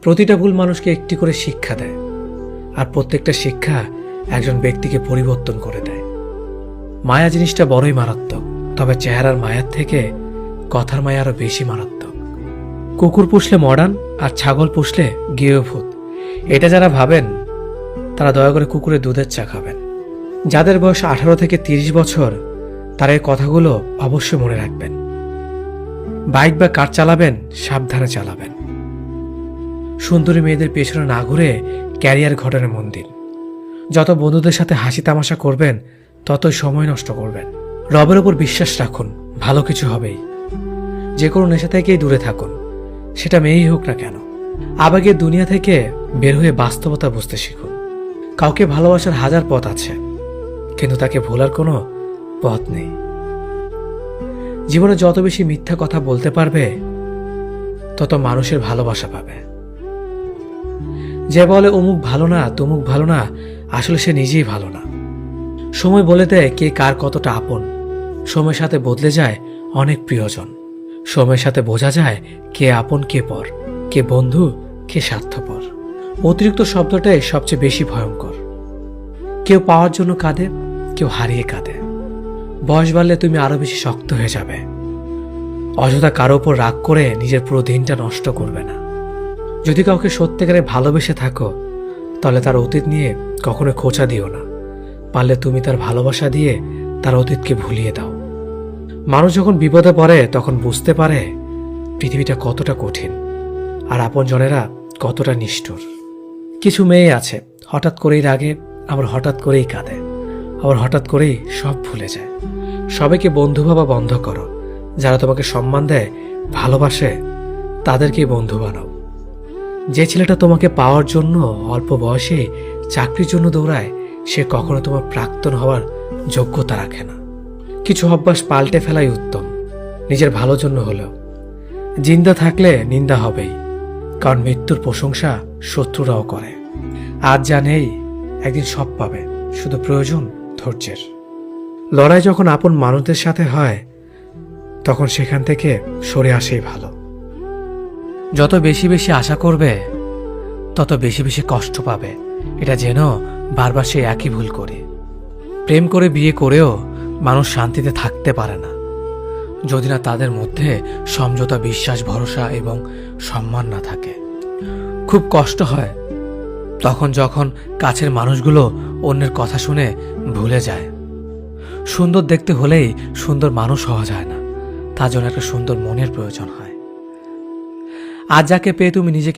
প্রতিটা ভুল মানুষকে একটি করে শিক্ষা দেয়, আর প্রত্যেকটা শিক্ষা একজন ব্যক্তিকে পরিবর্তন করে দেয়। মায়া জিনিসটা বড়ই মারাত্মক, তবে চেহারার মায়ার থেকে কথার মায়া আরো বেশি মারাত্মক। কুকুর পুষলে মডার্ন আর ছাগল পুষলে গৃহভূত, এটা যারা ভাবেন তারা দয়া করে কুকুরের দুধের চা খাবেন। যাদের বয়স 18 থেকে 30 বছর তারা এই কথাগুলো অবশ্যই মনে রাখবেন। বাইক বা কার চালাবেন সাবধানে চালাবেন। সুন্দরী মেয়েদের পেছনে না ঘুরে ক্যারিয়ার ঘটনে মন দিন। যত বন্ধুদের সাথে হাসি তামাশা করবেন ততই সময় নষ্ট করবেন। রবের ওপর বিশ্বাস রাখুন, ভালো কিছু হবেই। যে কোনো নেশা থেকেই দূরে থাকুন, সেটা মেয়েই হোক না কেন। আবেগের দুনিয়া থেকে বের হয়ে বাস্তবতা বুঝতে শিখুন। কাউকে ভালোবাসার হাজার পথ আছে, কিন্তু তাকে ভোলার কোনো পথ নেই। জীবনে যত বেশি মিথ্যা কথা বলতে পারবে তত মানুষের ভালোবাসা পাবে। যে বলে অমুক ভালো না তমুক ভালো না, আসলে সে নিজেই ভালো না। সময় বলে দেয় কে কার কতটা আপন। সময়ের সাথে বদলে যায় অনেক প্রিয়জন। সময়ের সাথে বোঝা যায় কে আপন কে পর, কে বন্ধু কে স্বার্থপর। অতিরিক্ত শব্দটাই সবচেয়ে বেশি ভয়ঙ্কর। কেউ পাওয়ার জন্য কাঁদে, কেউ হারিয়ে কাঁদে। বয়স বাড়লে তুমি আরো বেশি শক্ত হয়ে যাবে। অযথা কারো উপর রাগ করে নিজের পুরো দিনটা নষ্ট করবে না। যদি কাউকে সত্যিকারে ভালোবেসে থাকো তাহলে তার অতীত নিয়ে কখনো খোঁচা দিও না। পারলে তুমি তার ভালোবাসা দিয়ে তার অতীতকে ভুলিয়ে দাও। মানুষ যখন বিপদে পড়ে তখন বুঝতে পারে পৃথিবীটা কতটা কঠিন আর আপনজনেরা কতটা নিষ্ঠুর। কিছু মেয়ে আছে হঠাৎ করেই রাগে, আবার হঠাৎ করেই কাঁদে, আবার হঠাৎ করেই সব ভুলে যায়। সবাইকে বন্ধু ভাবা বন্ধ করো। যারা তোমাকে সম্মান দেয়, ভালোবাসে, তাদেরকেই বন্ধু বানাও। যে ছেলেটা তোমাকে পাওয়ার জন্য অল্প বয়সে চাকরির জন্য দৌড়ায়, সে কখনো তোমার প্রাক্তন হওয়ার যোগ্যতা রাখে না। কিছু অভ্যাস পাল্টে ফেলাই উত্তম, নিজের ভালোর জন্য হলেও। জিন্দা থাকলে নিন্দা হবেই, কারণ মৃত্যুর প্রশংসা শত্রুরাও করে। আজ যা নেই একদিন সব পাবে, শুধু প্রয়োজন ধৈর্যের। লড়াই যখন আপন মানুষদের সাথে হয় তখন সেখান থেকে সরে আসেই ভালো। যত বেশি বেশি আশা করবে তত বেশি বেশি কষ্ট পাবে, এটা যেন বারবার সে একই ভুল করে। প্রেম করে বিয়ে করেও মানুষ শান্তিতে থাকতে পারে না যদি না তাদের মধ্যে সমঝোতা, বিশ্বাস, ভরসা এবং সম্মান না থাকে। খুব কষ্ট হয় তখন যখন কাছের মানুষগুলো অন্যের কথা শুনে ভুলে যায়। সুন্দর দেখতে হলেই সুন্দর মানুষ হওয়া যায় না, তার জন্য একটা সুন্দর মনের প্রয়োজন হয়। আজ যাকে পেয়ে তুমি নিজেকে